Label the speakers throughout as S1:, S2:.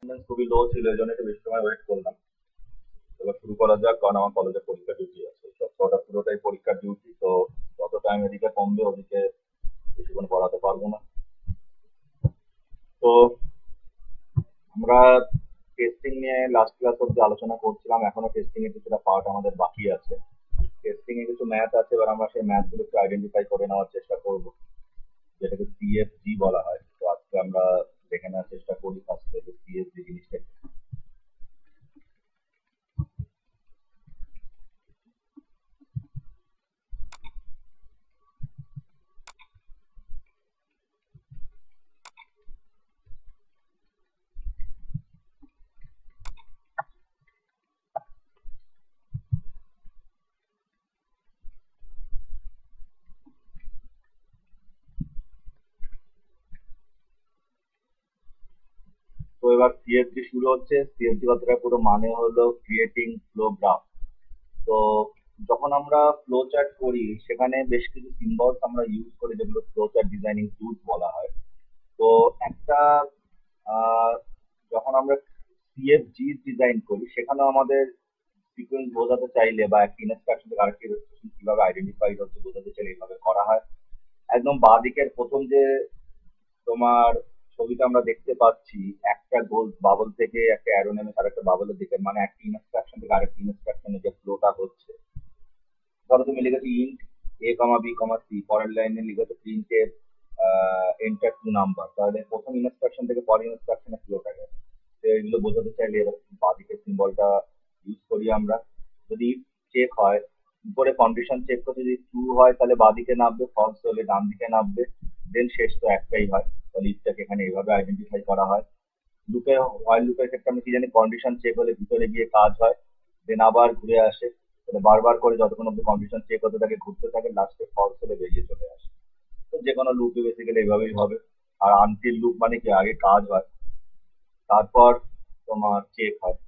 S1: খুবই লো ছিল, এই জন্য একটু বেশি সময় ওয়েট করলাম। এবার শুরু করা যাক, কারণ আমার কলেজে পরীক্ষা ডিউটি আছে, সপ্তাহটা পুরোটাই পরীক্ষার ডিউটি। তো যত টাইম এদিকে কমবে ওদিকে বেশিক্ষণ পড়াতে পারবো না। তো আমরা টেস্টিং নিয়ে লাস্ট ক্লাস অব্দি আলোচনা করছিলাম, এখনো টেস্টিং এর কিছুটা পার্ট আমাদের বাকি আছে। টেস্টিং এ কিছু ম্যাথ আছে, এবার আমরা সেই ম্যাথ গুলো একটু আইডেন্টিফাই করে নেওয়ার চেষ্টা করব, যেটাকে সিএফজি বলা হয়। তো আজকে আমরা দেখে নেওয়ার চেষ্টা করি ফার্স্টে যে সিএফজি জিনিসটা কি। তো এবার সিএফজি শুরু হচ্ছে। সিএফজি কথাটা পুরো মানে হলো ক্রিয়েটিং ফ্লো গ্রাফ। তো যখন আমরা ফ্লো চার্ট করি সেখানে বেশ কিছু সিম্বলস আমরা ইউজ করি, যেগুলো ফ্লো চার্ট ডিজাইনিং টুলস বলা হয়। তো একটা আহ, যখন আমরা সিএফজি ডিজাইন করি সেখানেও আমাদের সিকোয়েন্স বোঝাতে চাইলে বা একটা ইনস্ট্রাকশন থেকে আরেকটি ইনস্ট্রাকশন কিভাবে আইডেন্টিফাইড হচ্ছে বোঝাতে চাইলে এইভাবে করা হয়। একদম বাঁ দিকের প্রথম যে তোমার ছবিটা আমরা দেখতে পাচ্ছি, একটা গোল বাবল থেকে একটা অ্যারো নেমে আর একটা বাবলের দিকে, মানে একটা ইনস্ট্রাকশন থেকে আরেকটা ইনস্ট্রাকশনে যে ফ্লোটা হচ্ছে। ধরো তুমি লিখেছো ইন্ট এ কমা বি কমা সি, পরের লাইনে লিখেছো প্রিন্ট এর এন্টার টু নাম্বার, তাহলে প্রথম ইনস্ট্রাকশন থেকে পরের ইনস্ট্রাকশনে ফ্লোটা গেছে। তো এগুলো বোঝাতে চাইলে এরকম বাঁদিকের সিম্বলটা ইউজ করি আমরা। যদি চেক হয়, উপরে কন্ডিশন চেক করতে যদি ট্রু হয় তাহলে বাঁদিকে নামবে, ফলস হলে ডান দিকে নামবে, দেন শেষ তো একটাই হয়। তাহলে ইফটাকে এখানে এইভাবে আইডেন্টিফাই করা হয়। লুপে হোয়াইল লুপের ক্ষেত্রে আমরা কি জানি, কন্ডিশন চেক হলে ভিতরে গিয়ে কাজ হয়, দেন আবার ঘুরে আসে। তাহলে বারবার করে যতক্ষণ অব্দি কন্ডিশন চেক হতে থাকে ঘুরতে থাকে, লাস্টে ফলস হলে বেরিয়ে চলে আসে। তো যে কোনো লুপে বেসিক্যালি এইভাবেই হবে। আর আনটিল লুপ মানে কি, আগে কাজ হয়, তারপর তোমার চেক হয়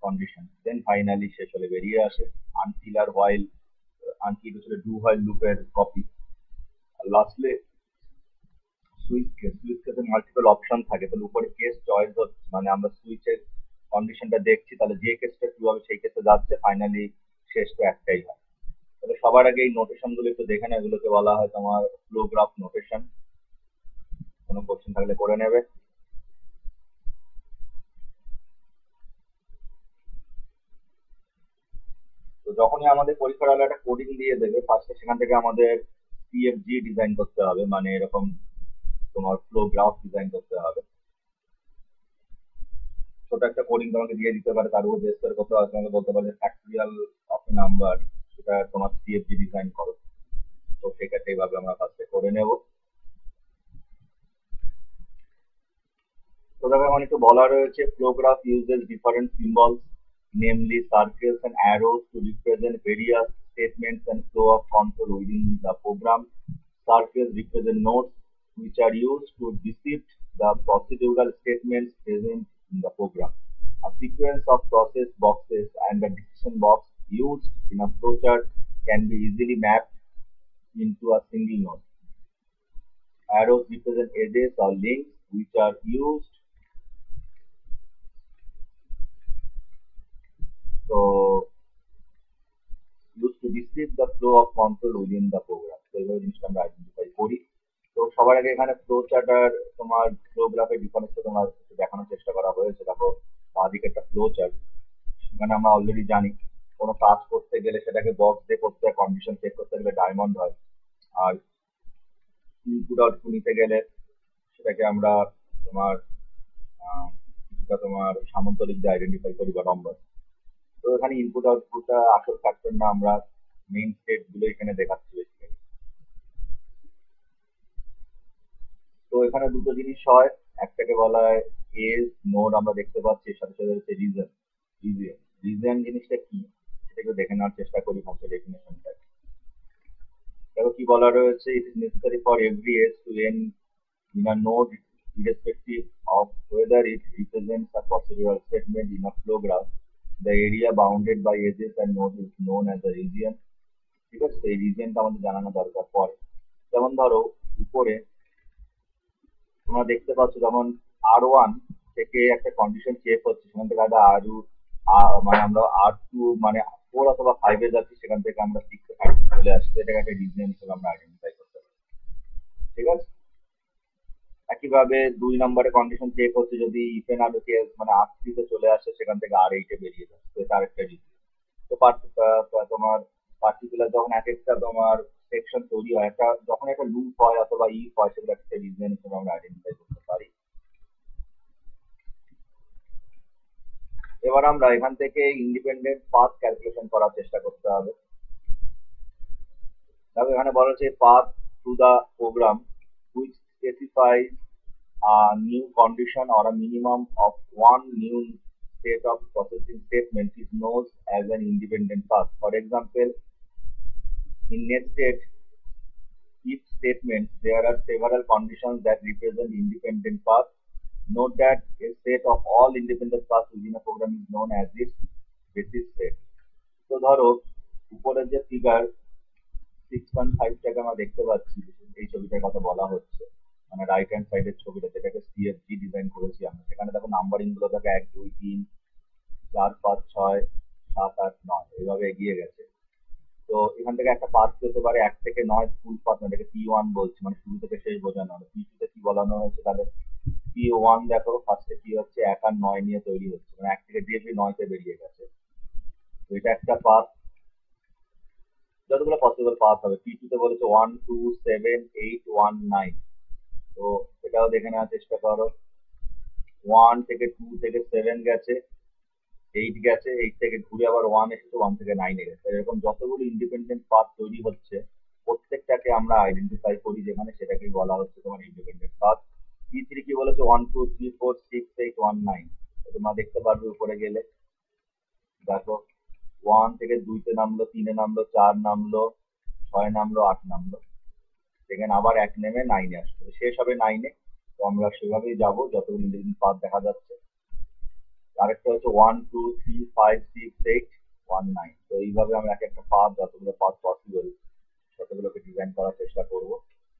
S1: কন্ডিশন, দেন ফাইনালি শেষ হলে বেরিয়ে আসে। আনটিল আর হোয়াইল, আনটিল হচ্ছে ডু হোয়াইল লুপের কপি। আর লাস্টে সুইচ কেস, সুইচ কেসে মাল্টিপল অপশন থাকে, তাহলে উপরে কেস চয়েস হচ্ছে মানে আমরা সুইচের কন্ডিশনটা দেখছি, তাহলে যে কেসটা ট্রু হবে সেই কেসে যাচ্ছে, ফাইনালি শেষ তো একটাই হয়। তবে সবার আগে এই নোটেশন গুলো একটু দেখে নেয়, এগুলোকে বলা হয় তোমার ফ্লো গ্রাফ নোটেশন। কোনো কোশ্চেন থাকলে করে নেবে। তো যখনই আমাদের পরীক্ষার হলে একটা কোডিং দিয়ে দেবে ফার্স্টে, সেখান থেকে আমাদের সিএফজি ডিজাইন করতে হবে, মানে এরকম তোমার ফ্লো গ্রাফ ডিজাইন করতে হবে। ছোট একটা কোডিং তোমাকে দিয়ে দিতে পারে, তার উপর বেস করে করতে হবে। তোমাকে বলতে পারে ফ্যাক্টরিয়াল অফ নাম্বার, সেটা তোমার সিএফজি ডিজাইন করো। তো সেক্ষেত্রে এইভাবে আমরা ফার্স্টে করে নেব। তো দেখো এখন একটু বলা রয়েছে, flow graph uses different symbols, namely circles and arrows to represent various statements and flow of control within the program. Circles represent nodes which are used to depict the procedural statements present in the program. A sequence of process boxes and a decision box used in a flowchart can be easily mapped into a single node. Arrows represent edges or links which are so used to receive the flow of control within the program. তো এইভাবে জিনিসটা আমরা identify করি। তো সবার আগে এখানে flow chart আর তোমার ফ্লো গ্রাফের ডিফারেন্সটা তোমার একটু দেখানোর চেষ্টা করা হয়েছে। দেখো বাঁদিকে একটা ফ্লো চার্ট, সেখানে আমরা অলরেডি জানি কোনো কাজ করতে গেলে সেটাকে বক্স দিয়ে করতে হয়, কন্ডিশন চেক করতে গেলে ডায়মন্ড হয়। আর ইনপুট আউটপুট নিতে গেলে সেটাকে আমরা তোমার কিছুটা তোমার সামান্তরিক দিয়ে আইডেন্টিফাই করি বা নম্বর। তো এখানে ইনপুট আউটপুটটা আসল ফ্যাক্টর না, আমরা মেইন স্টেট গুলো এখানে দেখাচ্ছি বেসিক্যালি। তো এখানে দুটো জিনিস হয়, একটাকে বলা হয় এজ নোড, আমরা দেখতে পাচ্ছি, এর সাথে সাথে হচ্ছে রিজন। রিজন রিজন জিনিসটা কি সেটাকে দেখে নেওয়ার চেষ্টা করি ভাষা ডেফিনেশনটা। দেখো কি বলা রয়েছে, it is necessary for every edge to end in a node irrespective of whether it represents a procedural statement in a flow graph. The area bounded by edges and nodes is known as a region. ঠিক আছে, তো এই রিজিয়নটা আমাদের জানানো দরকার পড়ে। যেমন ধরো উপরে তোমরা দেখতে পাচ্ছ, যেমন R1 থেকে একটা কন্ডিশন চেক হচ্ছে, সেখান থেকে একটা মানে আমরা R2 মানে 4 অথবা 5 এ যাচ্ছি, সেখান থেকে আমরা 6 এ 5 চলে আসছে, এটাকে একটা রিজন হিসেবে আমরা আইডেন্টিফাই করতে পারি। ঠিক আছে, একইভাবে 2 নম্বরে কন্ডিশন চেক হচ্ছে, যদি ইফেন আলু কেস মানে R3 তে চলে আসে, সেখান থেকে R8 এ বেরিয়ে যাচ্ছে, তো এটা আরেকটা রিজন। তো তোমার পার্টিকুলার যখন এক একটা তোমার সেকশন তৈরি হয়, একটা যখন একটা লুপ হয় অথবা ইফ হয়, সেগুলো একটা রিজন হিসেবে আমরা আইডেন্টিফাই করতে পারি। এবার আমরা এখান থেকে ইন্ডিপেন্ডেন্ট পাথ ক্যালকুলেশন করার চেষ্টা করতে হবে। দেখো এখানে বলা হচ্ছে path to the program which specifies a new condition or a minimum of one new state of processing statement is known as an independent path. For example, in nested if statements, there are several conditions that represent independent paths. Note that a set of all independent paths within a program is known as its basis set. তো ধরো উপরের যে figure 6.5টাকে আমরা দেখতে পাচ্ছি, এই ছবিটার কথা বলা হচ্ছে, মানে রাইট হ্যান্ড সাইডের ছবিটা, যেটাকে সিএফজি ডিজাইন করেছি আমরা, সেখানে দেখো নাম্বারিং গুলো থাকে 1 2 3 4 5 6 7 8 9 এইভাবে এগিয়ে গেছে। তো এখান থেকে একটা পাথ পেতে পারে 1 থেকে 9 ফুল পাথ, মানে এটাকে P1 বলছি, মানে শুরু থেকে শেষ বোঝানো হলো। P2 তে কি বলানো হয়েছে, তাহলে P1 দেখো ফার্স্টে কি হচ্ছে 1 আর 9 নিয়ে তৈরি হচ্ছে, মানে 1 থেকে ডিরেক্টলি 9 তে বেরিয়ে গেছে। তো এটা একটা পাথ, যতগুলো পসিবল পাথ হবে। P2 তে বলেছে 1 2 7 8 1 9, তো এটাও দেখে নেওয়ার চেষ্টা করো। 1 থেকে 2 থেকে 7 গেছে, 8 গেছে, 8 থেকে ঘুরে আবার 1 এসেছে, 1 থেকে 9 এ গেছে। এরকম যতগুলো ইন্ডিপেন্ডেন্ট পাথ তৈরি হচ্ছে, প্রত্যেকটাকে আমরা আইডেন্টিফাই করি, যেখানে সেটাকেই বলা হচ্ছে তোমার ইন্ডিপেন্ডেন্ট পাথ। P3 কি বলেছে 1 2 3 4 6 8 1 9, তোমরা দেখতে পারবে উপরে গেলে, দেখো 1 থেকে 2 তে নামলো, 3 এ নামলো, 4 নামলো, 6 নামলো, 8 নামলো, সেখানে আবার 1 নেমে 9 এ আসবে, শেষ হবে 9 এ। তো আমরা সেভাবেই যাবো যতগুলো ইন্ডিপেন্ডেন্ট পাথ দেখা যাচ্ছে। আরেকটা হচ্ছে 1 2 3 5 6 8 1 9, তো এইভাবে আমরা এক একটা পাথ, যতগুলো পাথ পসিবল ততগুলোকে ডিজাইন করার চেষ্টা করব।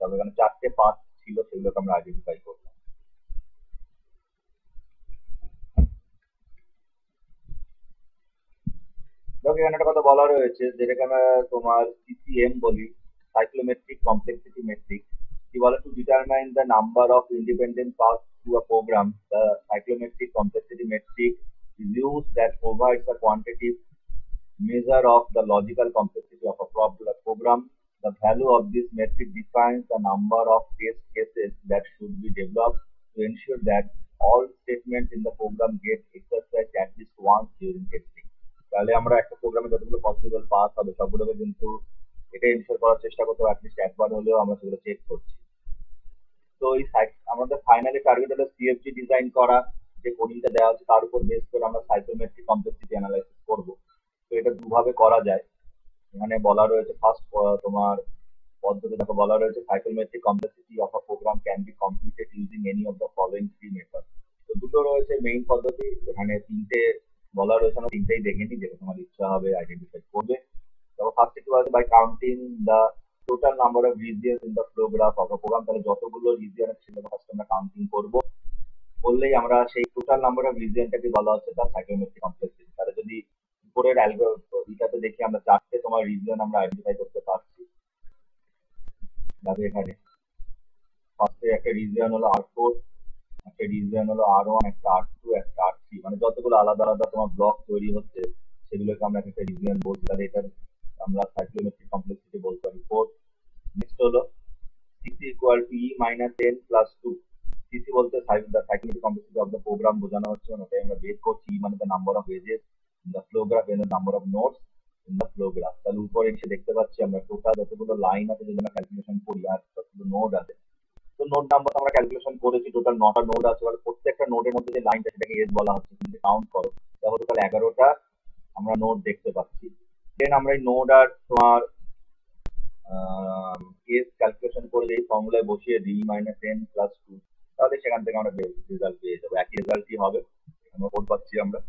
S1: তবে এখানে 4টে পাথ ছিল, সেগুলোকে আমরা আইডেন্টিফাই করলাম। দেখো এখানে একটা কথা বলা রয়েছে, যেটাকে আমরা তোমার CCM বলি, সাইক্লোমেট্রিক কমপ্লেক্সিটি মেট্রিক। কি বলে, to determine the number of independent path to a program, the cyclomatic complexity metric is used that provides a quantitative measure of the logical complexity of a program. The value of this metric defines the number of test cases that should be developed to ensure that all statements in the program get exercised at least once during testing. তাহলে আমরা একটা প্রোগ্রামে যতগুলো possible pass হবে, সবগুলোকে কিন্তু এটা ensure করার চেষ্টা করতে হবে অ্যাটলিস্ট একবার হলেও আমরা সেগুলো চেক করছি। তো এই আমাদের ফাইনালি টার্গেট হলো সিএফজি ডিজাইন করা, যে কোডিংটা দেওয়া আছে তার উপর বেস করে আমরা সাইক্লোমেট্রিক কমপ্লেক্সিটি অ্যানালাইসিস করব। তো এটা দুভাবে করা যায়। এখানে বলা রয়েছে ফার্স্ট তোমার পদ্ধতি, দেখো বলা রয়েছে cyclomatic complexity of a program can be computed using any of the following three method. তো দুটো রয়েছে মেইন পদ্ধতি, এখানে তিনটে বলা রয়েছে, আমরা তিনটেই দেখে নিই, যেটা তোমার ইচ্ছা হবে আইডেন্টিফাই করবে। দেখো ফার্স্ট কি বলা, by counting the total number of regions in the flow graph of a program. তাহলে যতগুলো রিজিয়ন আছে সেগুলো ফার্স্ট আমরা কাউন্টিং করব, করলেই আমরা সেই টোটাল নাম্বার অফ রিজিয়নটাকে বলা হচ্ছে তার সাইক্লোমেট্রিক কমপ্লেক্সিটি। তাহলে যদি উপরের অ্যালগরিদমটাতে দেখি আমরা 4টে তোমার রিজিয়ন আমরা আইডেন্টিফাই করতে পারছি। এখানে ফার্স্টে একটা রিজিয়ন হলো R4, একটা রিজিয়ন হলো R1, একটা R2, একটা R3, মানে যতগুলো আলাদা আলাদা তোমার ব্লক তৈরি হচ্ছে সেগুলোকে আমরা একটা রিজিয়ন বলছি, তাহলে এটার আমরা সাইক্লোমেট্রিক কমপ্লেক্সিটি বলতে পারি 4। নেক্সট হলো CC equal to E minus n plus 2। CC বলতে cyclomatic complexity of the program বোঝানো হচ্ছে, ওটাই আমরা বের করছি। E মানে the number of edges in the flow graph and the number of nodes in the flow graph. তাহলে উপরে এসে দেখতে পাচ্ছি আমরা টোটাল যতগুলো লাইন আছে যদি আমরা ক্যালকুলেশন করি, আর যতগুলো নোড আছে, তো নোড নাম্বার আমরা ক্যালকুলেশন করেছি, টোটাল 9টা নোড আছে। এবার প্রত্যেকটা নোডের মধ্যে যে লাইনটা সেটাকে এজ বলা হচ্ছে, কিন্তু কাউন্ট করো, দেখো টোটাল 11টা আমরা নোড দেখতে পাচ্ছি। দেন আমরা এই নোড আর তোমার এজ ক্যালকুলেশন করে এই ফর্মুলায় বসিয়ে দিই -n + 2, তাহলে সেখান থেকে আমরা রেজাল্ট পেয়ে যাবো, একই রেজাল্টই হবে, আমরা কোড পাচ্ছি আমরা।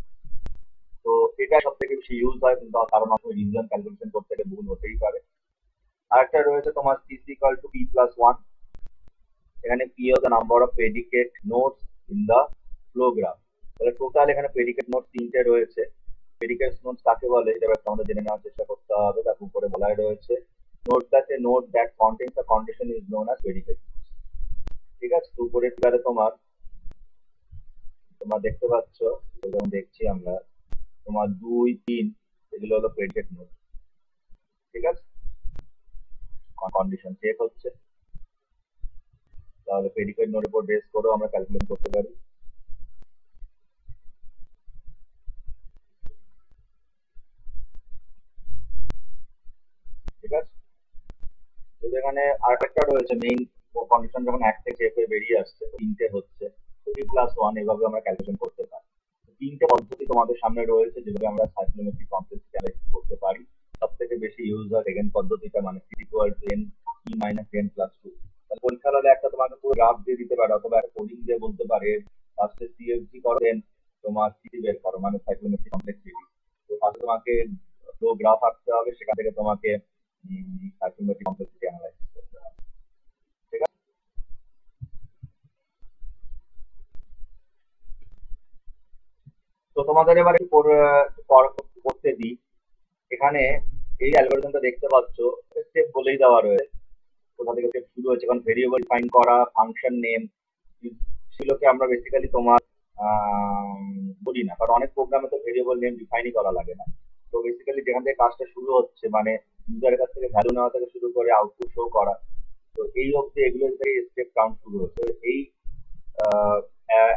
S1: তো এটা সব থেকে বেশি ইউজ হয়, কিন্তু কারণ আপনি রিজন ক্যালকুলেশন করতে গেলে ভুল হতেই পারে। আরেকটা রয়েছে তোমার CC = P + 1। এখানে P হল the number of predicate nodes in the flow graph. তাহলে টোটাল এখানে প্রেডিকেট নোট 3টে রয়েছে। প্রেডিকেট নোট কাকে বলে এটা আমাদের জেনে নেওয়ার চেষ্টা করতে হবে। তার উপরে বলাই রয়েছে note that a node that contains a condition is known as predicate. ঠিক আছে, তো উপরে ফিগারে তোমার দেখতে পাচ্ছ, যেমন দেখছি আমরা, তোমার 2, 3 এগুলো হলো প্রেডিকেট নোট। ঠিক আছে, কন্ডিশন চেক হচ্ছে, তাহলে প্রেডিকেট নোটের উপর বেস করে আমরা ক্যালকুলেট করতে পারি। ঠিক আছে, তো এখানে আরেকটা রয়েছে মেইন কন্ডিশন, যখন 1 থেকে চেক হয়ে বেরিয়ে আসছে 3টে হচ্ছে, 3+1 এভাবে আমরা ক্যালকুলেশন করতে পারি। 3টে পদ্ধতি তোমাদের সামনে রয়েছে যেভাবে আমরা সাইক্লোমেট্রিক কমপ্লেক্সিটি অ্যানালাইসিস করতে পারি। সবথেকে বেশি ইউজ হয় সেকেন্ড পদ্ধতিটা, মানে c = n e - n+2। তাহলে পরীক্ষার হলে একটা তোমাকে পুরো গ্রাফ দিয়ে দিতে পারে, অথবা একটা কোডিং দিয়ে বলতে পারে ফার্স্টে সিএফজি করো, দেন তোমার সিটি বের করো, মানে সাইক্লোমেট্রিক কমপ্লেক্সিটি। তো ফার্স্টে তোমাকে পুরো গ্রাফ আঁকতে হবে, সেখান থেকে তোমাকে সাইক্লোমেট্রিক কমপ্লেক্সিটি অ্যানালাইসিস করতে হবে। ঠিক আছে, তো তোমাদের এবার করতে দিই। এখানে এই অ্যালগরিদমটা দেখতে পাচ্ছ, স্টেপ বলেই দেওয়া রয়েছে কোথা থেকে স্টেপ শুরু হয়েছে। কারণ ভেরিয়েবল ডিফাইন করা, ফাংশন নেম, সেগুলোকে আমরা বেসিক্যালি তোমার বলি না, কারণ অনেক প্রোগ্রামে তো ভেরিয়েবল নেম ডিফাইনই করা লাগে না। তো বেসিক্যালি যেখান থেকে কাজটা শুরু হচ্ছে, মানে ইউজারের কাছ থেকে ভ্যালু নেওয়া থেকে শুরু করে আউটপুট শো করা, তো এই অবধি এগুলো থেকে স্টেপ কাউন্ট শুরু হচ্ছে। এই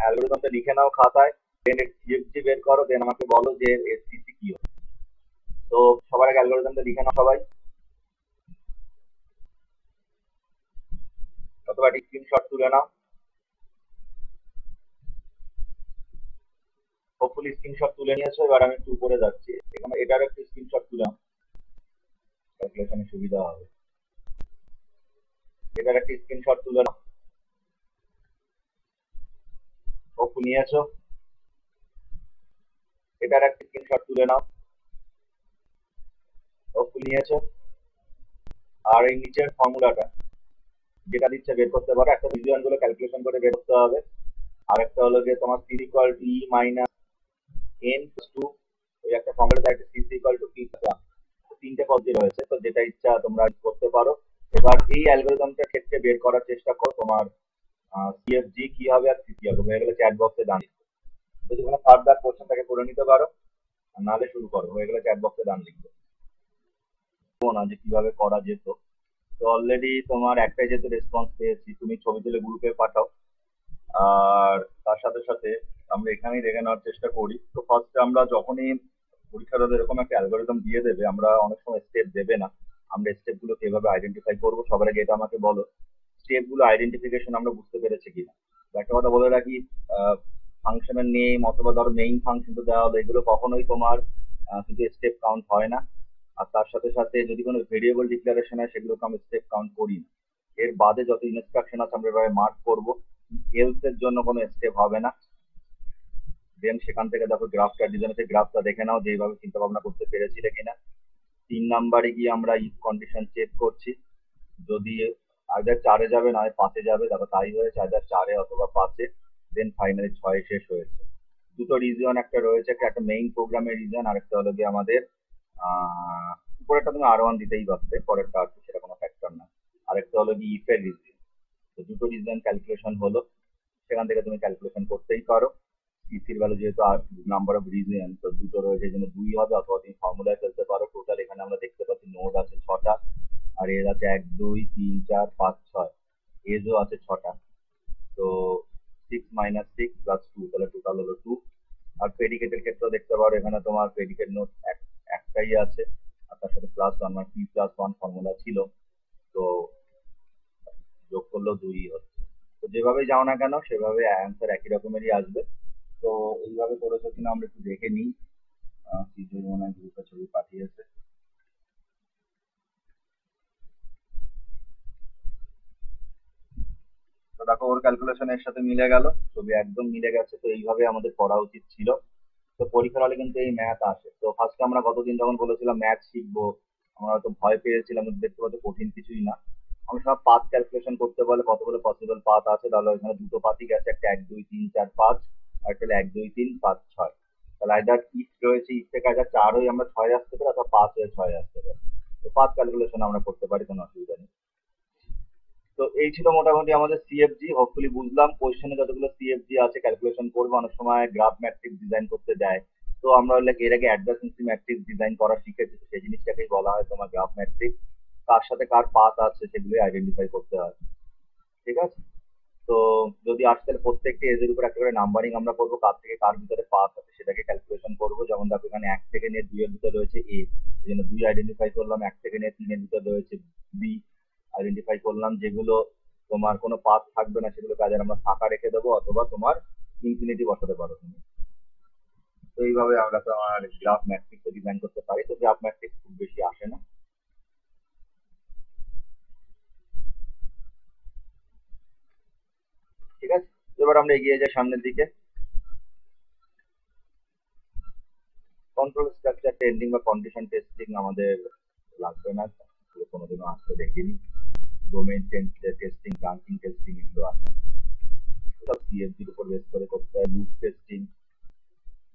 S1: অ্যালগরিদমটা লিখে নাও খাতায়, দেন সিএফজি বের করো, দেন আমাকে বলো যে এসসিসি কি হয়। তো সবার আগে অ্যালগরিদমটা লিখে নাও সবাই, অথবা একটা স্ক্রিনশট তুলে নাও। হোপফুলি স্ক্রিনশট তুলে নিয়েছো। এবার আমি একটু উপরে যাচ্ছি, এখানে এটার একটা স্ক্রিনশট তুলাম, ক্যালকুলেশনে সুবিধা হবে। এটার একটা স্ক্রিনশট তুলে নাও, হোপফুলি নিয়েছো। এটার একটা স্ক্রিনশট তুলে নাও, হোপফুলি নিয়েছো। আর এই নিচের ফর্মুলাটা যেটা দিচ্ছে বের করতে পারো, একটা ভিজুয়াল গুলো ক্যালকুলেশন করে বের করতে হবে। আর একটা হলো যে তোমার c = e - n+2, ওই একটা ফর্মুলা, একটা c = p+1। তিনটে পদ্ধতি রয়েছে, তো যেটা ইচ্ছা তোমরা করতে পারো। এবার এই অ্যালগরিদমটার ক্ষেত্রে বের করার চেষ্টা করো তোমার সিএফজি কি হবে আর সিসি হবে, হয়ে গেলে চ্যাট বক্সে ডান। যদি কোনো ফার্দার কোশ্চেনটাকে করে নিতে পারো, আর নাহলে শুরু করো, হয়ে গেলে চ্যাট বক্সে ডান লিখবে না যে কিভাবে করা যেত। তো অলরেডি তোমার একটাই যেহেতু রেসপন্স পেয়েছি, তুমি ছবি তুলে গ্রুপে পাঠাও। আর তার সাথে সাথে আমরা এখানেই দেখে নেওয়ার চেষ্টা করি। তো ফার্স্টে আমরা যখনই পরীক্ষার হলে এরকম একটা অ্যালগরিদম দিয়ে দেবে, আমরা অনেক সময় স্টেপ দেবে না, আমরা স্টেপ গুলো কিভাবে আইডেন্টিফাই করবো সবার আগে এটা আমাকে বলো। স্টেপ গুলো আইডেন্টিফিকেশন আমরা বুঝতে পেরেছি কিনা। একটা কথা বলে রাখি, ফাংশনের নেম অথবা ধরো মেইন ফাংশন তো দেওয়া হলো, এগুলো কখনোই তোমার কিন্তু স্টেপ কাউন্ট হয় না। আর তার সাথে সাথে যদি কোনো ভেরিয়েবল ডিক্লারেশন হয়, সেগুলোকে আমরা স্টেপ কাউন্ট করি না। এর বাদে যত ইনস্ট্রাকশন আছে আমরা এভাবে মার্ক করবো, এলস এর জন্য কোনো স্টেপ হবে না। দেন সেখান থেকে দেখো গ্রাফটা ডিজাইন আছে, গ্রাফটা দেখে নাও যে এইভাবে চিন্তা ভাবনা করতে পেরেছিলে কিনা। 3 নাম্বারে গিয়ে আমরা ইফ কন্ডিশন চেক করছি, যদি আইদার 4-এ যাবে না হয় 5-এ যাবে, দেখো তাই হয়েছে, আইদার 4-এ অথবা 5-এ। দেন ফাইনালি 6-এ শেষ হয়েছে। দুটো রিজন একটা রয়েছে, একটা মেইন প্রোগ্রামের রিজন, আরেকটা হলো গিয়ে আমাদের উপরেরটা তুমি R1 দিতেই পারতে, পরেরটা আর সেটা কোনো ফ্যাক্টর না। আরেকটা হলো কি ইফের রিজন। তো দুটো রিজন ক্যালকুলেশন হলো, সেখান থেকে তুমি ক্যালকুলেশন করতেই পারো। সিসির ভ্যালু যেহেতু আর নাম্বার অফ রিজন, তো দুটো রয়েছে, এই জন্য 2 হবে, অথবা তুমি ফর্মুলায় ফেলতে পারো। টোটাল এখানে আমরা দেখতে পাচ্ছি নোড আছে 6টা, আর এজ আছে 1, 2, 3, 4, 5, 6, এজও আছে 6টা। তো 6 - 6 + 2, তাহলে টোটাল হলো 2। আর প্রেডিকেটের ক্ষেত্রে দেখতে পারো, এখানে তোমার প্রেডিকেট নোট একটাই আছে, আর তার সাথে +1, মানে p+1 ফর্মুলা ছিল, তো যোগ করলেও 2 হচ্ছে। তো যেভাবে যাও না কেন সেভাবে অ্যান্সার একই রকমেরই আসবে। তো এইভাবে করেছো কিনা আমরা একটু দেখে নিই। সিজুর মনে হয় গ্রুপে ছবি পাঠিয়েছে। তো দেখো ওর ক্যালকুলেশনের সাথে মিলে গেল, ছবি একদম মিলে গেছে। তো এইভাবে আমাদের পড়া উচিত ছিল। তো পরীক্ষার হলে কিন্তু এই ম্যাথ আসে। তো ফার্স্টে আমরা গতদিন যখন বলেছিলাম ম্যাথ শিখবো, আমরা হয়তো ভয় পেয়েছিলাম, দেখতে পাচ্ছি কঠিন কিছুই না। আমরা সব পাথ ক্যালকুলেশন করতে বলে কতগুলো পসিবল পাথ আছে, তাহলে ওইখানে দুটো পাথই গেছে, একটা 1, 2, 3, 4, 5। আর তাহলে 1 2 3 5 6, তাহলে আইদার ইস্ট রয়েছে, ইস্ট থেকে আইদার 4 হয়ে আমরা 6 আসতে পারি অথবা 5 হয়ে 6 আসতে পারি। তো 5 ক্যালকুলেশন আমরা করতে পারি, কোনো অসুবিধা নেই। তো এই ছিল মোটামুটি আমাদের সিএফজি। হোপফুলি বুঝলাম কোয়েশ্চেনে যতগুলো সিএফজি আছে ক্যালকুলেশন করবো। অনেক সময় গ্রাফ ম্যাট্রিক্স ডিজাইন করতে দেয়, তো আমরা এর আগে অ্যাডজাসেন্সি ম্যাট্রিক্স ডিজাইন করা শিখেছি, সেই জিনিসটাকেই বলা হয় তোমার গ্রাফ ম্যাট্রিক্স। কার সাথে কার পাথ আছে সেগুলো আইডেন্টিফাই করতে হয়, ঠিক আছে? তো যদি আসতে, তাহলে প্রত্যেকটি এজের উপর একটা করে নাম্বারিং আমরা করবো, কার থেকে কার ভিতরে পাথ আছে সেটাকে ক্যালকুলেশন করবো। যেমন দেখো এখানে 1 থেকে নিয়ে 2 এর ভিতরে রয়েছে এ, এই জন্য 2 আইডেন্টিফাই করলাম। 1 থেকে নিয়ে 3 এর ভিতরে রয়েছে বি, আইডেন্টিফাই করলাম। যেগুলো তোমার কোনো পাথ থাকবে না সেগুলো কাজে আমরা ফাঁকা রেখে দেবো, অথবা তোমার ইনফিনিটি বসাতে পারো তুমি। তো এইভাবে আমরা তোমার গ্রাফ ম্যাট্রিক্স ডিজাইন করতে পারি। তো গ্রাফ ম্যাট্রিক্স খুব বেশি আসে না, ঠিক আছে? এবার আমরা এগিয়ে যাই সামনের দিকে। কন্ট্রোল স্ট্রাকচার টেন্ডিং বা কন্ডিশন টেস্টিং আমাদের লাগবে না, কোনোদিনও আসতে দেখিনি। ডোমেইন টেস্টিং, ব্রাঞ্চিং টেস্টিং এগুলো আসে, সব সিএফজির উপর বেস করে করতে হয়। লুপ টেস্টিং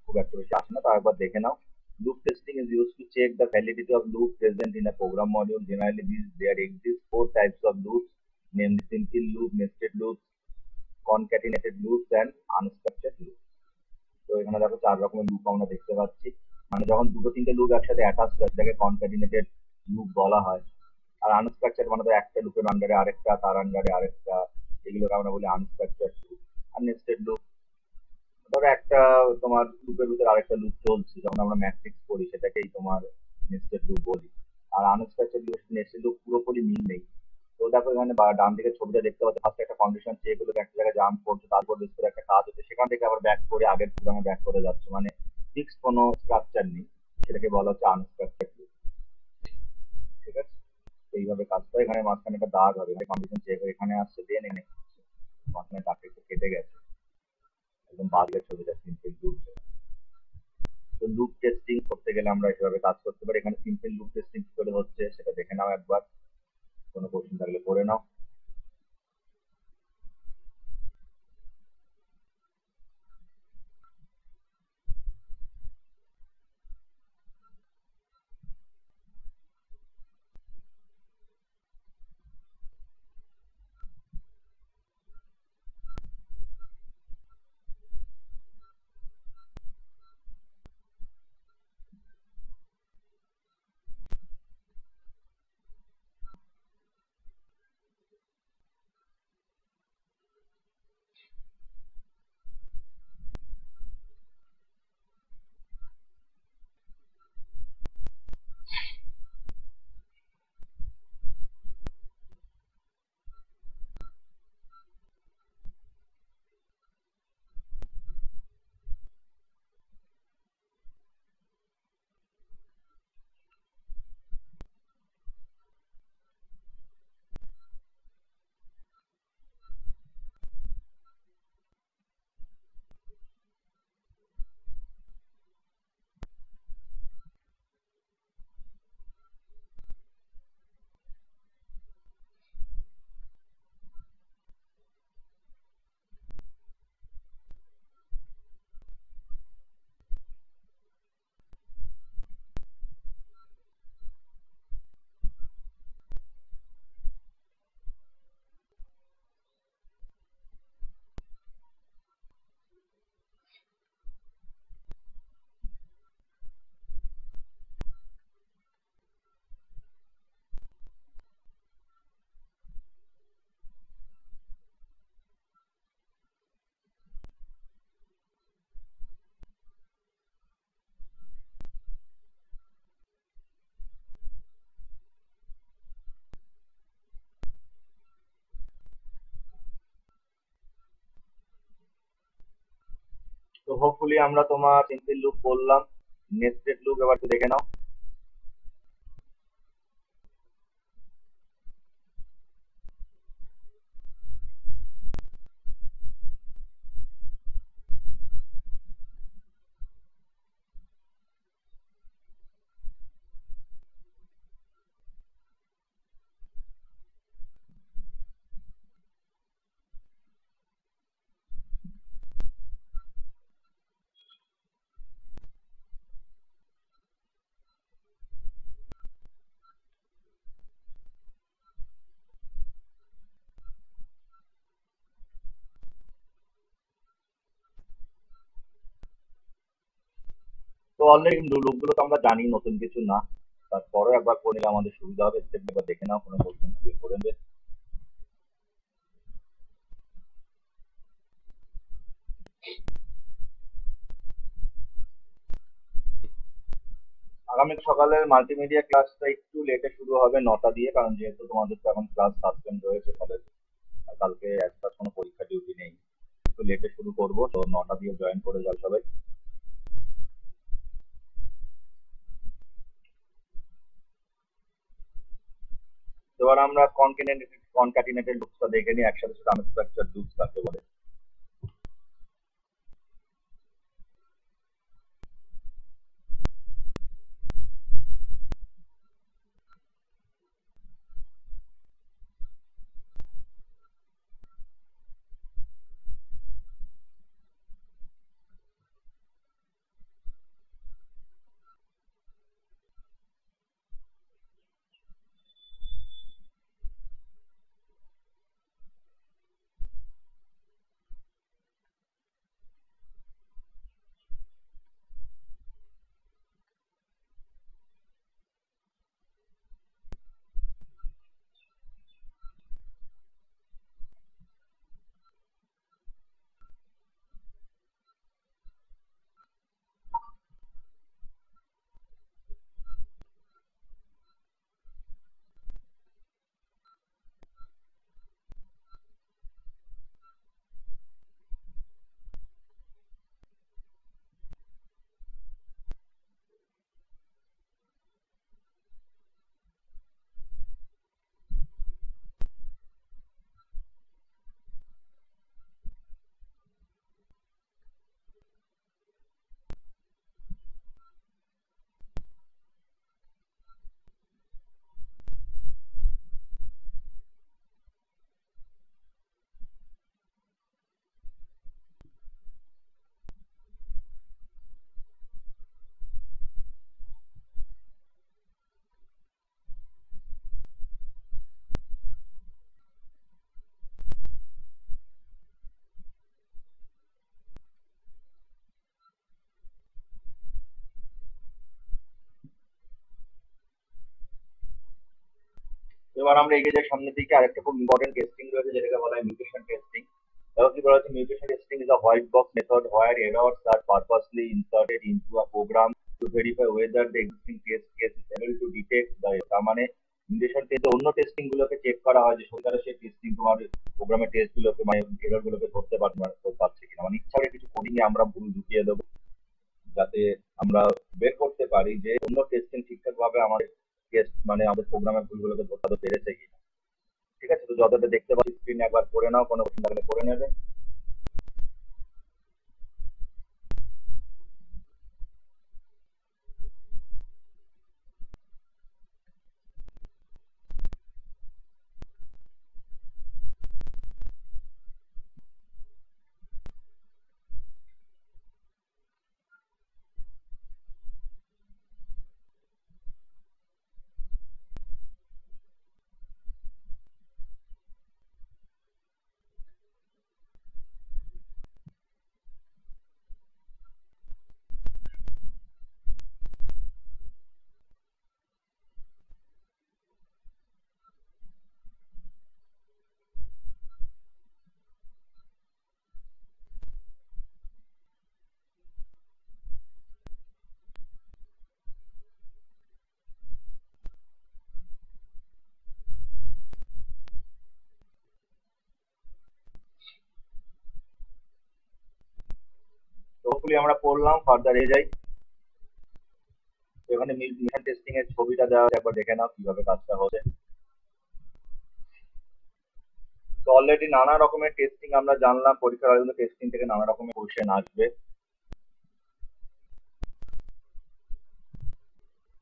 S1: খুব একটা বেশি আসে না, তো একবার দেখে নাও। Loop testing is used to check the validity of loop present in a program module. Generally, there exist 4 types of loops, namely simple loop, nested loops, concatenated loops, and unstructured loops. তো এখানে দেখো 4 রকমের loop আমরা দেখতে পাচ্ছি। মানে যখন 2-3টে loop একসাথে অ্যাটাচ হয় সেটাকে কনক্যাটিনেটেড লুপ বলা হয়। আর আনস্ট্রাকচার মানে তো একটা লুপের আন্ডারে আরেকটা, তার আন্ডারে আরেকটা, এগুলোকে আমরা বলি আনস্ট্রাকচার লুপ। আর নেস্টেড লুপ, ধরো একটা তোমার লুপের ভিতরে আরেকটা লুপ চলছে, যখন আমরা ম্যাট্রিক্স করি সেটাকেই তোমার নেস্টেড লুপ বলি। আর আনস্ট্রাকচার্ড লুপ নেস্টেড লুপ পুরোপুরি মিল নেই। তো দেখো এখানে ডান দিকের ছবিটা দেখতে পাচ্ছি, ফার্স্টে একটা কন্ডিশন চেক হলো, একটা জায়গায় জাম্প করছে, তারপর বেশ করে একটা কাজ হচ্ছে, সেখান থেকে আবার ব্যাক করে আগের প্রোগ্রামে ব্যাক করে যাচ্ছে, মানে ফিক্সড কোনো স্ট্রাকচার নেই, সেটাকে বলা হচ্ছে আনস্ট্রাকচার্ড লুপ, ঠিক আছে? তো এইভাবে কাজ করে। এখানে মাঝখানে একটা দাগ হবে, কন্ডিশন চেক এখানে আসছে, দেন এনে মাঝখানে দাগটা একটু কেটে গেছে, একদম বাঁ দিকের ছবিটা সিম্পল লুপ। তো লুপ টেস্টিং করতে গেলে আমরা এভাবে কাজ করতে পারি। এখানে সিম্পল লুপ টেস্টিং কি করে হচ্ছে সেটা দেখে নাও একবার, কোনো কোশ্চেন থাকলে করে নাও। তো হোপফুলি আমরা তোমার সিম্পল লুপ বললাম, নেস্টেড লুপ এবার একটু দেখে নাও। অলরেডি লোকগুলো তো আমরা জানি, নতুন কিছু না। তারপরও একবার করে নিলে আমাদের সুবিধা হবে। স্টেপ একবার দেখে নাও, কোনো কোশ্চেন করে নেবে। আগামী সকালের মাল্টিমিডিয়া ক্লাসটা একটু লেটে শুরু হবে, 9টা দিয়ে, কারণ যেহেতু তোমাদের তো এখন ক্লাস সাসপেন্ড রয়েছে কলেজ, কালকে একটা কোনো পরীক্ষা ডিউটি নেই, একটু লেটে শুরু করবো, তো 9টা দিয়ে জয়েন করে যাও সবাই। এবার আমরা কনক্যাটিনেটেড লুপসটা দেখে নিই একসাথে, সাথে আনস্ট্রাকচারড লুপস কাকে বলে। এবার আমরা এগিয়ে যাই সামনের দিকে। আরেকটা খুব ইম্পর্টেন্ট টেস্টিং রয়েছে, যেটাকে বলা হয় মিউটেশন টেস্টিং। এবার কি বলা হচ্ছে, mutation testing is a white box method where errors are purposely inserted into a program to verify whether the existing test case is able to detect the, তার মানে মিউটেশন টেস্টে অন্য টেস্টিং গুলোকে check করা হয় যে সত্যি সেই টেস্টিং তোমার প্রোগ্রামের টেস্ট গুলোকে মানে এরর গুলোকে ধরতে পারছে কিনা, মানে ইচ্ছা করে কিছু কোডিং এ আমরা ভুল ঢুকিয়ে দেবো, যাতে আমরা বের করতে পারি যে অন্য টেস্টিং ঠিকঠাক ভাবে আমাদের টেস্ট মানে আমাদের প্রোগ্রামের ভুলগুলোকে ধরতে পেরেছে কিনা। ঠিক আছে, তো যতটা দেখতে পাচ্ছি স্ক্রিন একবার করে নাও, কোনো কোশ্চেন থাকলে করে নেবে। তো হোপফুলি আমরা পড়লাম, ফার্দার এ যাই। এখানে মিশন টেস্টিং এর ছবিটা দেওয়া আছে, একবার দেখে নাও কিভাবে কাজটা হচ্ছে। তো অলরেডি নানা রকমের টেস্টিং আমরা জানলাম, পরীক্ষার আয়োজনে টেস্টিং থেকে নানা রকমের কোশ্চেন আসবে।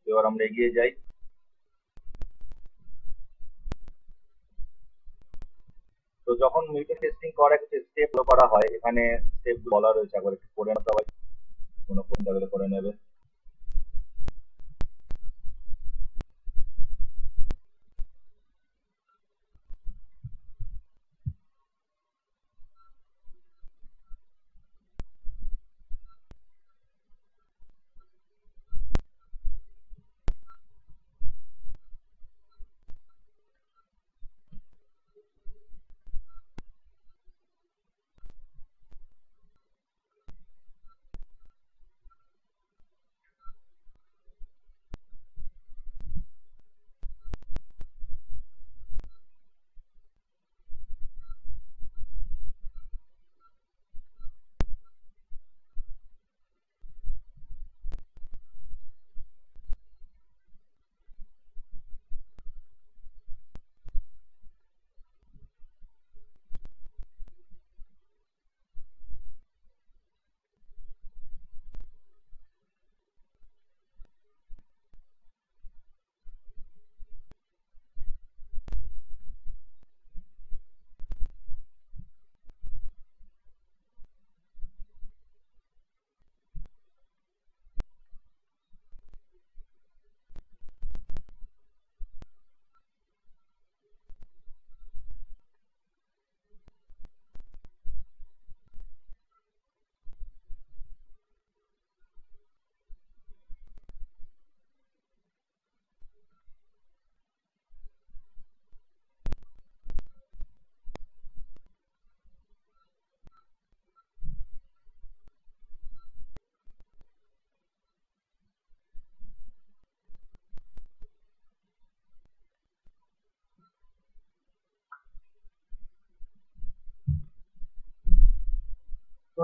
S1: এবার আমরা এগিয়ে যাই। তো যখন মিউটেশন টেস্টিং করার একটা স্টেপ ফলো করা হয়, এখানে স্টেপ বলা রয়েছে, একবার একটু করে নাও সবাই, কোনো কোন থাকলে করে নেবে।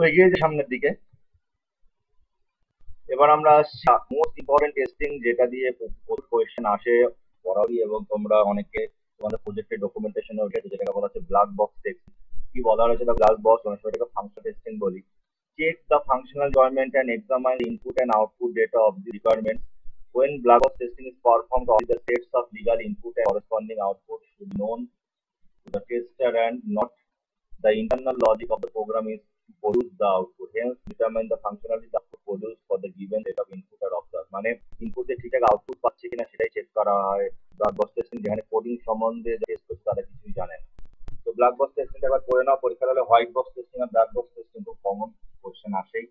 S1: এগিয়ে যে সামনের দিকে, এবার আমরা আসছি মোস্ট ইম্পর্টেন্ট টেস্টিং, যেটা দিয়ে কোয়েশ্চেন আসে বরাবরই, এবং তোমরা অনেকে তোমাদের প্রজেক্টের ডকুমেন্টেশনে উঠেছে, যেটাকে বলা হচ্ছে ব্ল্যাক বক্স টেস্টিং। কি বলা হয়েছে দ্য ব্ল্যাক বক্স, অনেক সময় এটাকে ফাংশন টেস্টিং বলি। Check the functional joint and examine input and output data of the requirements. When black box testing is performed, all the sets of legal input and corresponding output should be known to the tester and not the internal logic of the program is to produce the output. Hence, determine the functionality of the produced for the given set of input or observed. মানে ইনপুটে ঠিকঠাক output পাচ্ছে কিনা সেটাই check করা হয়। Black box testing যেখানে coding সম্বন্ধে test করছে তারা কিছুই জানে না। তো ব্ল্যাক বক্স টেস্টিংটা একবার করে নাও, পরীক্ষা হলে হোয়াইট বক্স টেস্টিং আর ব্ল্যাক বক্স টেস্টিং খুব কমন কোশ্চেন আসেই।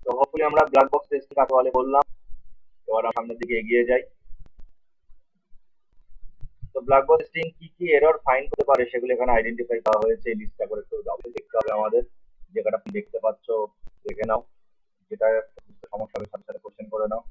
S1: তো হোপফুলি আমরা ব্ল্যাক বক্স টেস্টিং কাকে বলে বললাম। এবার আমরা সামনের দিকে এগিয়ে যাই। তো ব্ল্যাক বক্স টেস্টিং কি কি এরর ফাইন্ড করতে পারে সেগুলো এখানে আইডেন্টিফাই করা হয়েছে। লিস্টটা করে একটু ডাবল দেখতে হবে আমাদের, যেটা আপনি দেখতে পাচ্ছ দেখে নাও, যেটা সমস্যা হবে সাথে সাথে কোশ্চেন করে নাও।